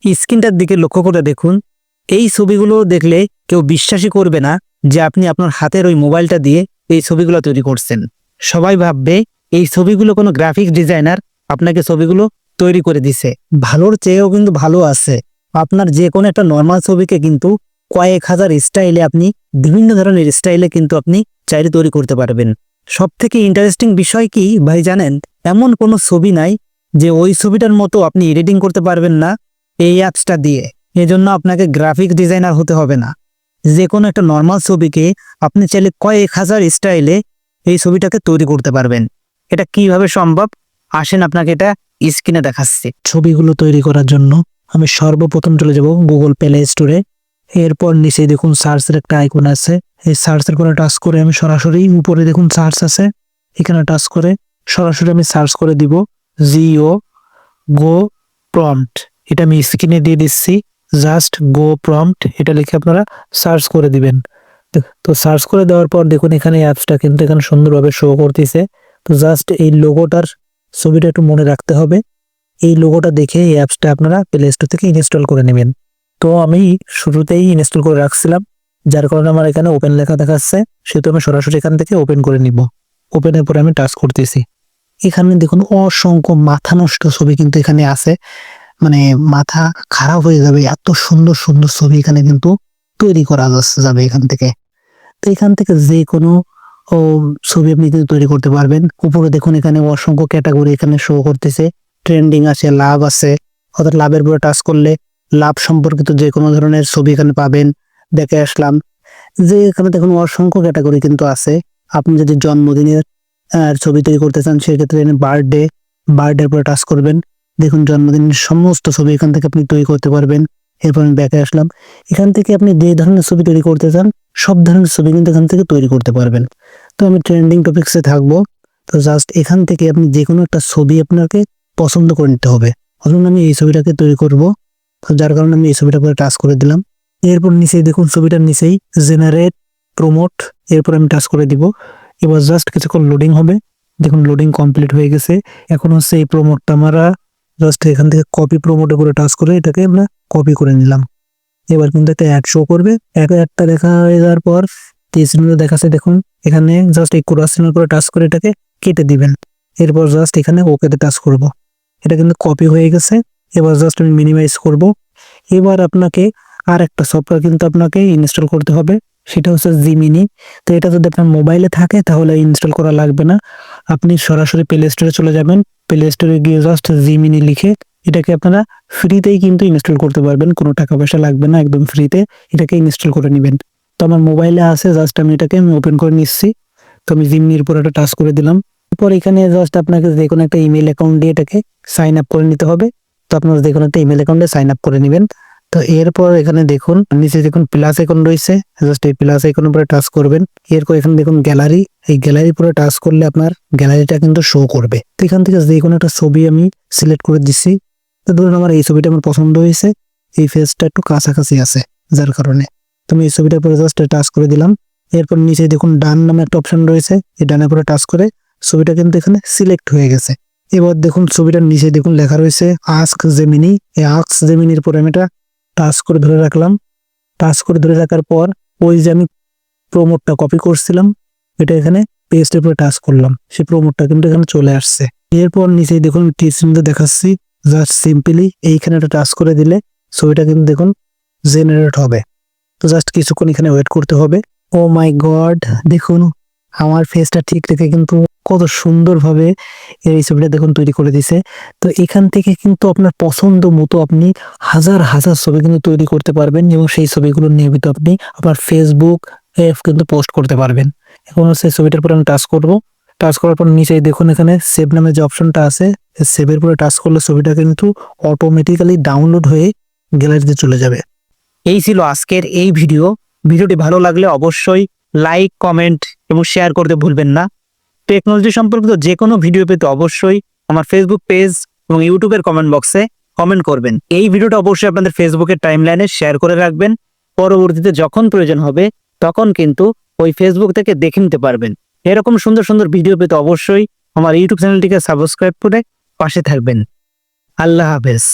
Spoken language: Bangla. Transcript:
স্ক্রিনটার দিকে লক্ষ্য করে দেখুন। এই ছবিগুলো দেখলে কেউ বিশ্বাসই করবে না যে আপনি আপনার হাতের ওই মোবাইলটা দিয়ে এই ছবিগুলো তৈরি করছেন। সবাই ভাববে এই ছবিগুলো কোনো গ্রাফিক ডিজাইনার আপনাকে ছবিগুলো তৈরি করে দিছে। ভালোর চেয়েও কিন্তু ভালো আছে। আপনার যে কোনো একটা নর্মাল ছবিকে কিন্তু কয়েক হাজার স্টাইলে আপনি বিভিন্ন ধরনের স্টাইলে কিন্তু আপনি চাইলে তৈরি করতে পারবেন। সব থেকে ইন্টারেস্টিং বিষয় কি ভাই জানেন, এমন কোনো ছবি নাই যে ওই ছবিটার মতো আপনি এডিটিং করতে পারবেন না এই অ্যাপসটা দিয়ে। এজন্য আপনাকে গ্রাফিক ডিজাইনার হতে হবে না। যে কোনো একটা নর্মাল ছবিকে আপনি চাইলে কয়েক হাজার স্টাইলে এই ছবিটাকে তৈরি করতে পারবেন। এটা কিভাবে সম্ভব আসেন আপনাকে এটা স্ক্রিনে দেখাচ্ছি। ছবিগুলো তৈরি করার জন্য আমি সর্বপ্রথম চলে যাব গুগল প্লে স্টোরে। এরপর নিচে দেখুন সার্চের একটা আইকন আছে, এই সার্চের করে টাচ করে আমি সরাসরি উপরে দেখুন সার্চ আছে, এখানে টাচ করে সরাসরি আমি সার্চ করে দিব জিও গো প্রম্পট। এটা আমি স্ক্রিনে দিয়ে দিচ্ছি, জাস্ট গো প্রম্পট এটা লিখে আপনারা সার্চ করে দিবেন। তো সার্চ করে দেওয়ার পর দেখুন এখানে অ্যাপসটা কিন্তু এখানে সুন্দরভাবে শো করতেছে। তো জাস্ট এই লোগোটার ছবিটা একটু মনে রাখতে হবে। এই লোগোটা দেখে এই অ্যাপসটা আপনারা প্লে স্টোর থেকে ইনস্টল করে নেবেন। তো আমি শুরুতেই ইনস্টল করে রাখছিলাম, যার কারণে আমার এখানে ওপেন লেখা দেখাচ্ছে, সেহেতু আমি সরাসরি এখান থেকে ওপেন করে নিব। ওপেনের পরে আমি টাচ করতেছি। এখানে দেখুন অসংখ্য মাথা নষ্ট ছবি কিন্তু এখানে আছে, মানে মাথা খারাপ হয়ে যাবে, এত সুন্দর সুন্দর ছবি এখানে কিন্তু তৈরি করা যাবে এখান থেকে। তো এখান থেকে যে কোনো ছবি আপনি কিন্তু তৈরি করতে পারবেন। উপরে দেখুন এখানে অসংখ্য ক্যাটাগরি এখানে শো করতেছে, ট্রেন্ডিং আছে, লাভ আছে, অর্থাৎ লাভের উপরে টাচ করলে লাভ সম্পর্কিত যে কোনো ধরনের ছবি এখানে পাবেন। দেখে আসলাম যে এখানে দেখুন অসংখ্য ক্যাটাগরি কিন্তু আছে। আপনি যদি জন্মদিনের ছবি তৈরি করতে চান সেক্ষেত্রে বার্থডের উপরে টাচ করবেন, দেখুন জন্মদিনের সমস্ত ছবি এখান থেকে আপনি তৈরি করতে পারবেন। এরপর আমি ব্যাকে আসলাম, এখান থেকে আপনি যে ধরনের ছবি তৈরি করতে চান সব ধরনের ছবি কিন্তু এখান থেকে তৈরি করতে পারবেন। তো আমি ট্রেন্ডিং টপিক্সে থাকবো। তো জাস্ট এখান থেকে আপনি যে কোনো একটা ছবি আপনাকে পছন্দ করে নিতে হবে। ধরুন আমি এই ছবিটাকে তৈরি করব, যার কারণে আমি এই ছবিটা পরে টাচ করে দিলাম। এরপর নিচেই দেখুন ছবিটার নিচেই জেনারেট প্রমোট, এরপর আমি টাচ করে দিব। এবার জাস্ট কিছুক্ষণ লোডিং হবে। দেখুন লোডিং কমপ্লিট হয়ে গেছে। এখন হচ্ছে এই প্রমোটটা আমরা জাস্ট এখান থেকে কপি প্রমোটে করে টাচ করে এটাকে আমরা কপি করে নিলাম। এবার কিন্তু একটা অ্যাড শো করবে। অ্যাডটা দেখা হয়ে যাওয়ার পর তীরচিহ্ন দেখাচ্ছে, দেখুন এখানে জাস্ট এই ক্রস চিহ্নের উপরে টাচ করে এটাকে কেটে দিবেন। এরপর জাস্ট এখানে ওকেতে টাচ করব। এটা কিন্তু কপি হয়ে গেছে। এবার জাস্ট আমি মিনিমাইজ করব। এবার আপনাকে আর একটা সফটওয়্যার কিন্তু আপনাকে ইনস্টল করতে হবে, সেটা হচ্ছে জিমিনি। তো এটা যদি আপনার মোবাইলে থাকে তাহলে ইনস্টল করা লাগবে না, আপনি সরাসরি প্লে স্টোরে চলে যাবেন। প্লে স্টোরে গিয়ে জাস্ট জিমিনি লিখে এটাকে আপনারা ফ্রিতেই কিন্তু ইনস্টল করতে পারবেন, কোনো টাকা পয়সা লাগবে না, একদম ফ্রিতে এটাকে ইনস্টল করে নেবেন। তো আমার মোবাইলে আছে, জাস্ট আমি এটাকে ওপেন করে নিচ্ছি। তো আমি জিমিনির উপর একটা টাচ করে দিলাম। এরপর এখানে জাস্ট আপনাকে যে কোনো একটা ইমেল অ্যাকাউন্ট দিয়ে এটাকে সাইন আপ করে নিতে হবে। তো আপনারা যে কোনো একটা ইমেল অ্যাকাউন্টে সাইন আপ করে নেবেন। তো এরপর এখানে দেখুন নিচে দেখুন প্লাস আইকন রয়েছে, জাস্ট এই প্লাস আইকনের উপরে টাচ করবেন। এরপর এখানে দেখুন গ্যালারি, এই গ্যালারির উপরে টাচ করলে আপনার গ্যালারিটা কিন্তু শো করবে। তো এখান থেকে যে কোনো একটা ছবি আমি সিলেক্ট করে দিচ্ছি। তো ধরুন আমার এই ছবিটা আমার পছন্দ হয়েছে, এই ফেসটা একটু কাছাকাছি আছে যার কারণে তুমি এই ছবিটার উপরে জাস্ট টাচ করে দিলাম। এরপর নিচে দেখুন ডান নামে একটা অপশন রয়েছে, এই ডানের উপরে টাচ করে ছবিটা কিন্তু এখানে সিলেক্ট হয়ে গেছে। এবার দেখুন ছবিটার নিচে দেখুন লেখা রয়েছে আস্ক জেমিনি। এই আস্ক জেমিনির উপরে আমি এটা টাচ করে ধরে রাখলাম। টাচ করে ধরে রাখার পর ওই যে আমি প্রমোটটা কপি করছিলাম এটা এখানে পেস্টের উপরে টাচ করলাম, সেই প্রমোটটা কিন্তু এখানে চলে আসছে। এরপর নিচে দেখুন তীরচিহ্ন দেখাচ্ছি, জাস্ট সিম্পলি এইখানে একটা টাচ করে দিলে ছবিটা কিন্তু দেখুন জেনারেট হবে। তো জাস্ট কিছুক্ষণ এখানে ওয়েট করতে হবে। ও মাই গড, দেখুন আমার ফেসটা ঠিক রেখে কিন্তু কত সুন্দরভাবে এই ছবিটা দেখুন তৈরি করে দিছে। তো এখান থেকে কিন্তু আপনার পছন্দ মতো আপনি হাজার হাজার ছবি কিন্তু তৈরি করতে পারবেন এবং সেই ছবিগুলো নিয়মিত আপনি আপনার ফেসবুক কিন্তু পোস্ট করতে পারবেন। এখন হচ্ছে ছবিটার উপর আমি টাচ করব। টাচ করার পর নিচে দেখুন এখানে সেভ নামে যে অপশনটা আছে, সেভের উপরে টাচ করলে ছবিটা কিন্তু অটোমেটিক্যালি ডাউনলোড হয়ে গ্যালারিতে চলে যাবে। এই ছিল আজকের এই ভিডিওটি ভালো লাগলে অবশ্যই লাইক, কমেন্ট এবং শেয়ার করতে ভুলবেন না। টেকনোলজি সম্পর্কিত যে কোনো ভিডিও পেতে অবশ্যই আমার ফেসবুক পেজ এবং ইউটিউবের কমেন্ট বক্সে কমেন্ট করবেন। এই ভিডিওটা অবশ্যই আপনাদের ফেসবুকের টাইমলাইনে শেয়ার করে রাখবেন। পরবর্তীতে যখন প্রয়োজন হবে তখন কিন্তু ওই ফেসবুক থেকে দেখে নিতে পারবেন। এরকম সুন্দর সুন্দর ভিডিও পেতে অবশ্যই আমার ইউটিউব চ্যানেলটিকে সাবস্ক্রাইব করে পাশে থাকবেন। আল্লাহ হাফেজ।